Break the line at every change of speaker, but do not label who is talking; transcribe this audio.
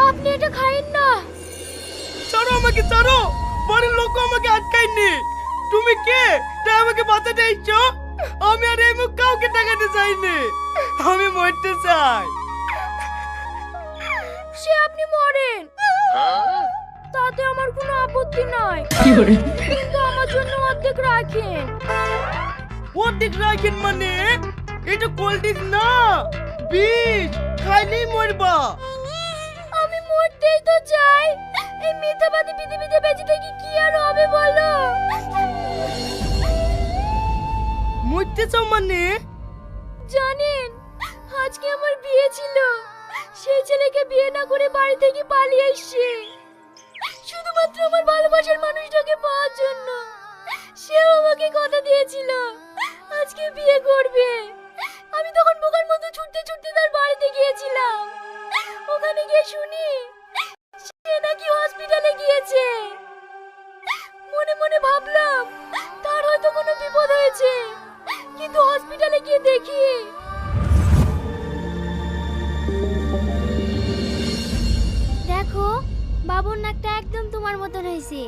আপনি এটা খাইন না।
ছাড়ো আমাকে, ছাড়ো। বাড়ির লোক আমাকে আটকায়নি। তুমি কে তাই আমাকে বাঁচাতে এসছো? আমি আর এই মুখ কাউকে টাকাতে চাইনি। আমি মরতে চাই।
সে আপনি মরেন, তাতে আমার কোনো আপত্তি নাই, কিন্তু আমার জন্য অর্ধেক রাখেন।
অর্ধেক রাখেন মানে? এটা কোল্ড ড্রিঙ্ক না, বিষ। খাইলেই মরবা।
আমি মরতেই তো চাই। এই মিথ্যাবাদী পৃথিবীতে বেঁচে থেকে কি আর হবে বলো?
মরতে চাও মানে?
জানেন, আজকে আমার বিয়ে ছিল। সেই ছেলেকে বিয়ে না করে বাড়ি থেকে পালিয়ে এসেছি শুধুমাত্র আমার ভালোবাসার মানুষটাকে পাওয়ার জন্য। সেও আমাকে কথা দিয়েছিল আজকে বিয়ে করবে। আমি তখন বোকার মতো ছুটতে ছুটতে তার বাড়িতে গিয়েছিলাম। ওখানে গিয়ে শুনি সে নাকি হসপিটালে গিয়েছে। মনে মনে ভাবলাম তার হয়তো কোনো বিপদ হয়েছে, কিন্তু হসপিটালে গিয়ে দেখি দেখো বাবুর নাকটা একদম তোমার মতন হয়েছে।